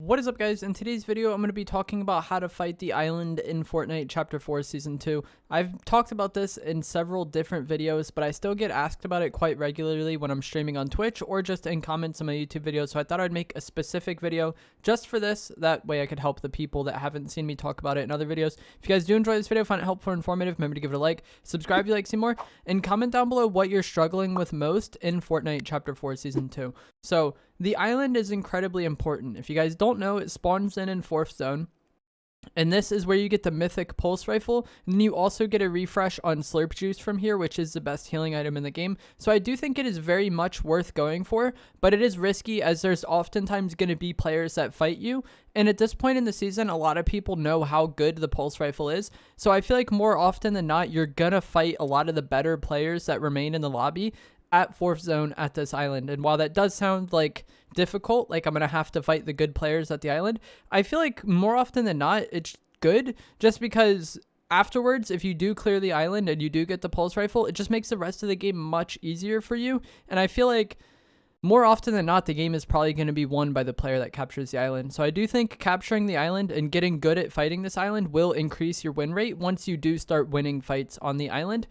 What is up, guys? In today's video, I'm going to be talking about how to fight the island in Fortnite Chapter 4 Season 2. I've talked about this in several different videos, but I still get asked about it quite regularly when I'm streaming on Twitch or just in comments on my YouTube videos, so I thought I'd make a specific video just for this. That way I could help the people that haven't seen me talk about it in other videos. If you guys do enjoy this video, find it helpful or informative, remember to give it a like, subscribe if you like to see more, and comment down below what you're struggling with most in Fortnite Chapter 4 Season 2. So, the island is incredibly important. If you guys don't know, it spawns in 4th zone. And this is where you get the mythic pulse rifle. And then you also get a refresh on slurp juice from here, which is the best healing item in the game. So I do think it is very much worth going for, but it is risky as there's oftentimes going to be players that fight you. And at this point in the season, a lot of people know how good the pulse rifle is. So I feel like more often than not, you're going to fight a lot of the better players that remain in the lobby at 4th zone at this island. And while that does sound like difficult, like I'm gonna have to fight the good players at the island, I feel like more often than not it's good, just because afterwards, if you do clear the island and you do get the pulse rifle, it just makes the rest of the game much easier for you. And I feel like more often than not, the game is probably going to be won by the player that captures the island. So I do think capturing the island and getting good at fighting this island will increase your win rate once you do start winning fights on the island.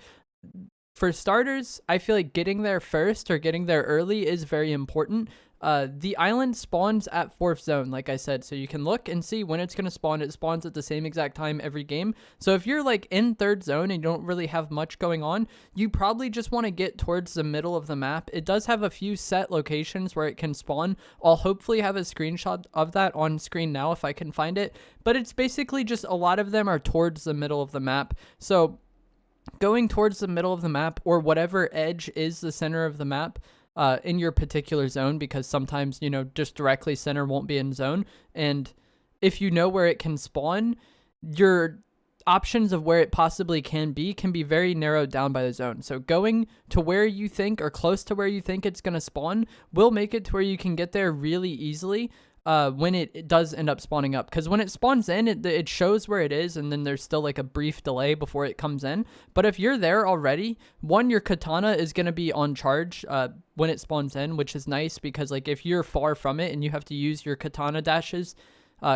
For starters, I feel like getting there first or getting there early is very important. The island spawns at 4th zone, like I said, so you can look and see when it's going to spawn. It spawns at the same exact time every game. So if you're like in 3rd zone and you don't really have much going on, you probably just want to get towards the middle of the map. It does have a few set locations where it can spawn. I'll hopefully have a screenshot of that on screen now if I can find it, but it's basically just a lot of them are towards the middle of the map. So going towards the middle of the map, or whatever edge is the center of the map in your particular zone, because sometimes, you know, just directly center won't be in zone. And if you know where it can spawn, your options of where it possibly can be very narrowed down by the zone. So going to where you think or close to where you think it's going to spawn will make it to where you can get there really easily when it does end up spawning up. Because when it spawns in, it shows where it is, and then there's still like a brief delay before it comes in. But if you're there already, one, your katana is going to be on charge when it spawns in, which is nice, because like if you're far from it and you have to use your katana dashes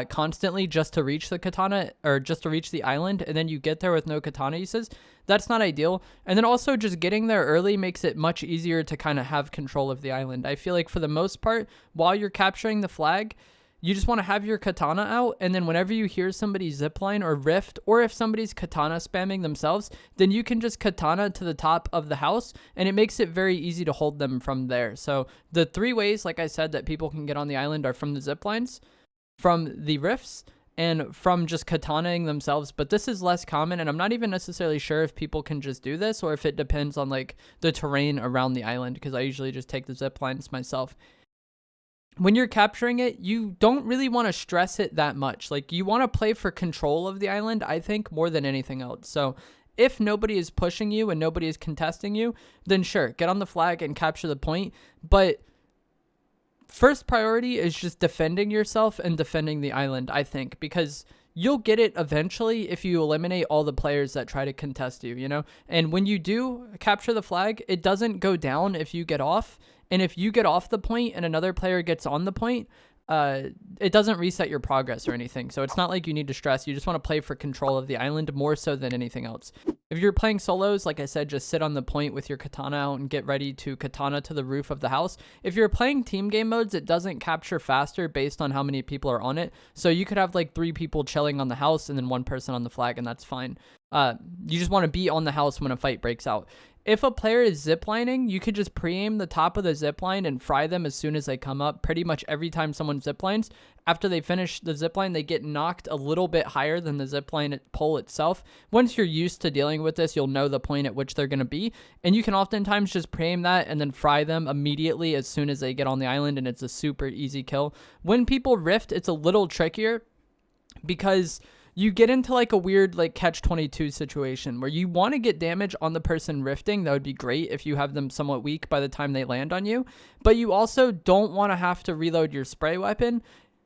constantly just to reach the katana, or just to reach the island, and then you get there with no katana uses, that's not ideal. And then also just getting there early makes it much easier to kind of have control of the island. I feel like for the most part, while you're capturing the flag, you just want to have your katana out, and then whenever you hear somebody zipline or rift, or if somebody's katana spamming themselves, then you can just katana to the top of the house, and it makes it very easy to hold them from there. So the 3 ways, like I said, that people can get on the island are from the ziplines, from the rifts, and from just katanaing themselves. But this is less common, and I'm not even necessarily sure if people can just do this or if it depends on like the terrain around the island, because I usually just take the zip lines myself. When you're capturing it, you don't really want to stress it that much. Like, you want to play for control of the island, I think, more than anything else. So if nobody is pushing you and nobody is contesting you, then sure, get on the flag and capture the point. But first priority is just defending yourself and defending the island, I think, because you'll get it eventually if you eliminate all the players that try to contest you, you know? And when you do capture the flag, it doesn't go down if you get off. And if you get off the point and another player gets on the point, it doesn't reset your progress or anything. So it's not like you need to stress. You just want to play for control of the island more so than anything else. If you're playing solos, like I said, just sit on the point with your katana out and get ready to katana to the roof of the house. If you're playing team game modes, it doesn't capture faster based on how many people are on it. So you could have like 3 people chilling on the house and then 1 person on the flag, and that's fine. You just want to be on the house when a fight breaks out. If a player is ziplining, you could just pre-aim the top of the zipline and fry them as soon as they come up. Pretty much every time someone ziplines, after they finish the zipline, they get knocked a little bit higher than the zipline pole itself. Once you're used to dealing with this, you'll know the point at which they're going to be. And you can oftentimes just pre-aim that and then fry them immediately as soon as they get on the island, and it's a super easy kill. When people rift, it's a little trickier, because you get into like a weird like catch-22 situation where you want to get damage on the person rifting. That would be great if you have them somewhat weak by the time they land on you, but you also don't want to have to reload your spray weapon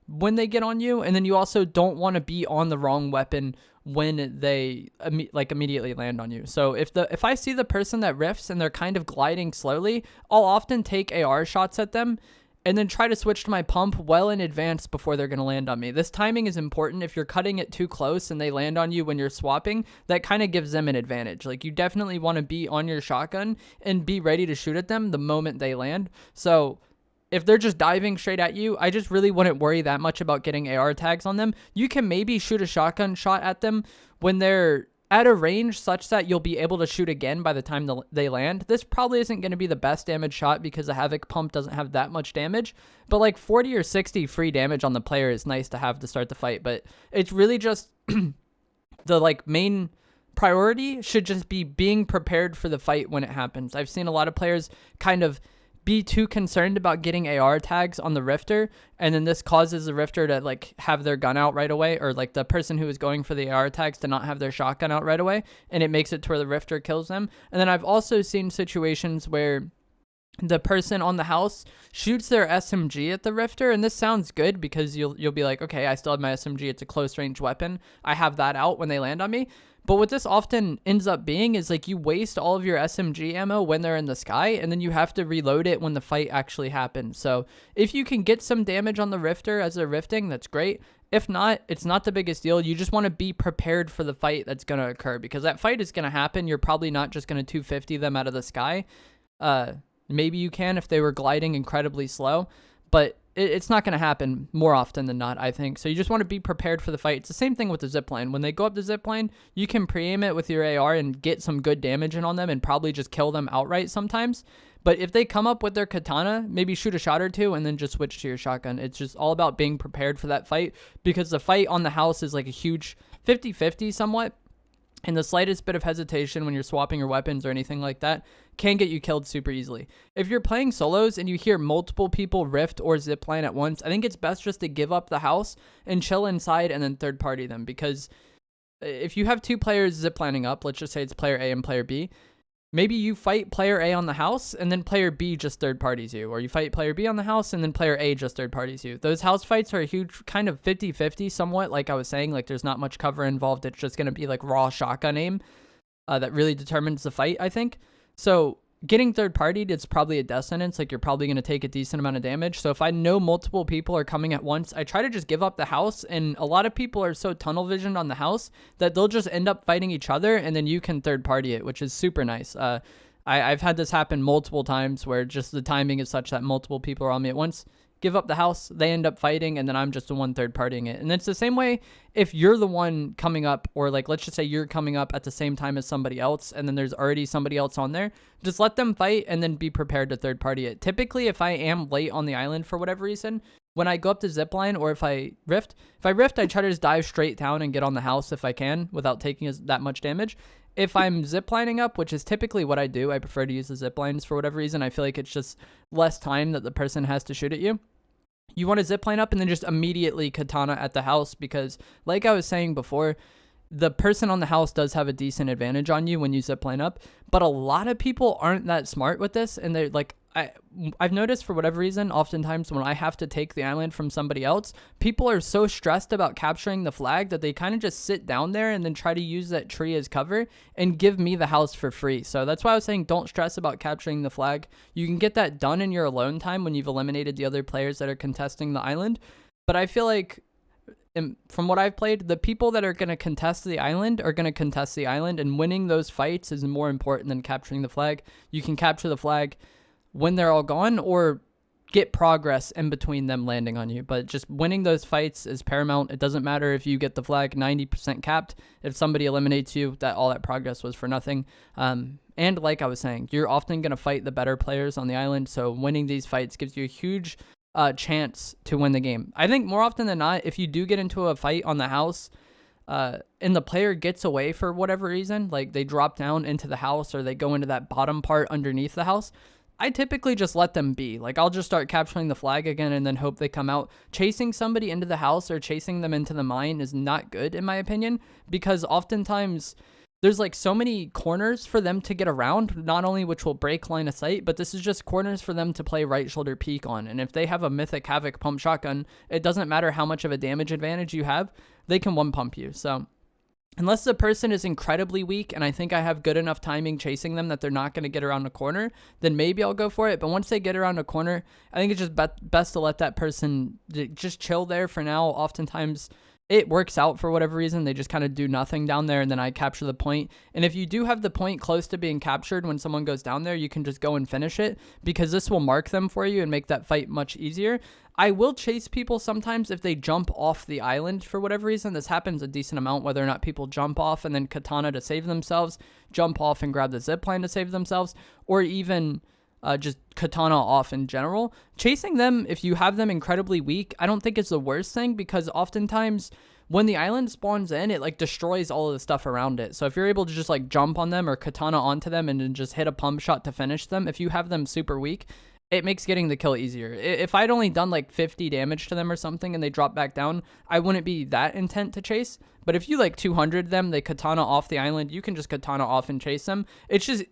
when they get on you, and then you also don't want to be on the wrong weapon when they immediately land on you. So if I see the person that rifts and they're kind of gliding slowly, I'll often take AR shots at them and then try to switch to my pump well in advance before they're going to land on me. This timing is important. If you're cutting it too close and they land on you when you're swapping, that kind of gives them an advantage. Like, you definitely want to be on your shotgun and be ready to shoot at them the moment they land. So if they're just diving straight at you, I just really wouldn't worry that much about getting AR tags on them. You can maybe shoot a shotgun shot at them when they're at a range such that you'll be able to shoot again by the time they land. This probably isn't going to be the best damage shot because the Havoc pump doesn't have that much damage, but like 40 or 60 free damage on the player is nice to have to start the fight. But it's really just the like main priority should just be being prepared for the fight when it happens. I've seen a lot of players kind of be too concerned about getting AR tags on the Rifter, and then this causes the Rifter to like have their gun out right away, or like the person who is going for the AR tags to not have their shotgun out right away, and it makes it to where the Rifter kills them. And then I've also seen situations where the person on the house shoots their SMG at the Rifter, and this sounds good because you'll be like, okay, I still have my SMG, it's a close range weapon, I have that out when they land on me. But what this often ends up being is like you waste all of your SMG ammo when they're in the sky, and then you have to reload it when the fight actually happens. So if you can get some damage on the Rifter as they're rifting, that's great. If not, it's not the biggest deal. You just want to be prepared for the fight that's going to occur, because that fight is going to happen. You're probably not just going to 250 them out of the sky. Maybe you can if they were gliding incredibly slow, but it's not going to happen more often than not, I think. So you just want to be prepared for the fight. It's the same thing with the zipline. When they go up the zipline, you can pre-aim it with your AR and get some good damage in on them and probably just kill them outright sometimes. But if they come up with their katana, maybe shoot a shot or two and then just switch to your shotgun. It's just all about being prepared for that fight, because the fight on the house is like a huge 50-50 somewhat. And the slightest bit of hesitation when you're swapping your weapons or anything like that can get you killed super easily. If you're playing solos and you hear multiple people rift or zipline at once, I think it's best just to give up the house and chill inside and then third party them. Because if you have two players ziplining up, let's just say it's player A and player B, maybe you fight player A on the house and then player B just third parties you, or you fight player B on the house and then player A just third parties you. Those house fights are a huge kind of 50-50 somewhat, like I was saying. Like, there's not much cover involved. It's just going to be like raw shotgun aim that really determines the fight, I think. So getting third partied, it's probably a death sentence. Like, you're probably going to take a decent amount of damage. So if I know multiple people are coming at once, I try to just give up the house. And a lot of people are so tunnel visioned on the house that they'll just end up fighting each other, and then you can third party it, which is super nice. I've had this happen multiple times where just the timing is such that multiple people are on me at once. Give up the house, they end up fighting, and then I'm just the one third partying it. And it's the same way if you're the one coming up, or like, let's just say you're coming up at the same time as somebody else, and then there's already somebody else on there, just let them fight and then be prepared to third party it. Typically, if I am late on the island for whatever reason, when I go up to zipline, or if I rift, I try to just dive straight down and get on the house if I can without taking that much damage. If I'm ziplining up, which is typically what I do, I prefer to use the ziplines for whatever reason. I feel like it's just less time that the person has to shoot at you. You want to zipline up and then just immediately katana at the house, because like I was saying before, the person on the house does have a decent advantage on you when you zipline up, but a lot of people aren't that smart with this, and they're like, I've noticed for whatever reason, oftentimes when I have to take the island from somebody else, people are so stressed about capturing the flag that they kind of just sit down there and then try to use that tree as cover and give me the house for free. So that's why I was saying don't stress about capturing the flag. You can get that done in your alone time when you've eliminated the other players that are contesting the island. But I feel like, from what I've played, the people that are going to contest the island are going to contest the island, and winning those fights is more important than capturing the flag. You can capture the flag when they're all gone, or get progress in between them landing on you. But just winning those fights is paramount. It doesn't matter if you get the flag 90% capped. If somebody eliminates you, all that progress was for nothing. And like I was saying, you're often going to fight the better players on the island, so winning these fights gives you a huge chance to win the game. I think more often than not, if you do get into a fight on the house, and the player gets away for whatever reason, like they drop down into the house or they go into that bottom part underneath the house, I typically just let them be. Like, I'll just start capturing the flag again and then hope they come out. Chasing somebody into the house or chasing them into the mine is not good, in my opinion, because oftentimes there's like so many corners for them to get around, not only which will break line of sight, but this is just corners for them to play right shoulder peek on. And if they have a mythic Havoc pump shotgun, it doesn't matter how much of a damage advantage you have, they can one pump you. So Unless the person is incredibly weak and I think I have good enough timing chasing them that they're not going to get around the corner, then maybe I'll go for it. But once they get around the corner, I think it's just best to let that person just chill there for now. Oftentimes it works out for whatever reason. They just kind of do nothing down there, and then I capture the point. And if you do have the point close to being captured when someone goes down there, you can just go and finish it, because this will mark them for you and make that fight much easier. I will chase people sometimes if they jump off the island for whatever reason. This happens a decent amount, whether or not people jump off and then katana to save themselves, jump off and grab the zipline to save themselves, or even just katana off in general. Chasing them, if you have them incredibly weak, I don't think it's the worst thing, because oftentimes when the island spawns in, it like destroys all of the stuff around it. So if you're able to just like jump on them or katana onto them and then just hit a pump shot to finish them, if you have them super weak, it makes getting the kill easier. If I'd only done like 50 damage to them or something and they drop back down, I wouldn't be that intent to chase. But if you like 200 them, they katana off the island, you can just katana off and chase them. It's just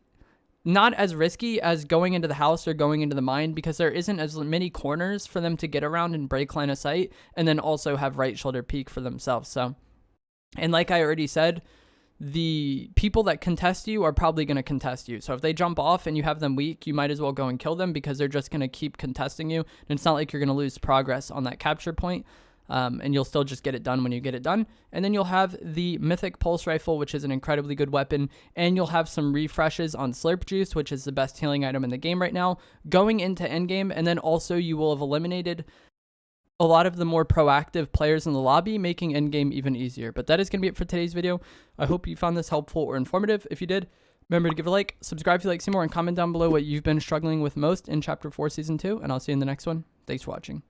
not as risky as going into the house or going into the mine, because there isn't as many corners for them to get around and break line of sight, and then also have right shoulder peek for themselves. So, and like I already said, the people that contest you are probably going to contest you. So if they jump off and you have them weak, you might as well go and kill them, because they're just going to keep contesting you. And it's not like you're going to lose progress on that capture point. And you'll still just get it done when you get it done. And then you'll have the mythic pulse rifle, which is an incredibly good weapon. And you'll have some refreshes on slurp juice, which is the best healing item in the game right now, going into endgame. And then also you will have eliminated a lot of the more proactive players in the lobby, making endgame even easier. But that is going to be it for today's video. I hope you found this helpful or informative. If you did, remember to give a like, subscribe if you like to see more, and comment down below what you've been struggling with most in Chapter 4 Season 2. And I'll see you in the next one. Thanks for watching.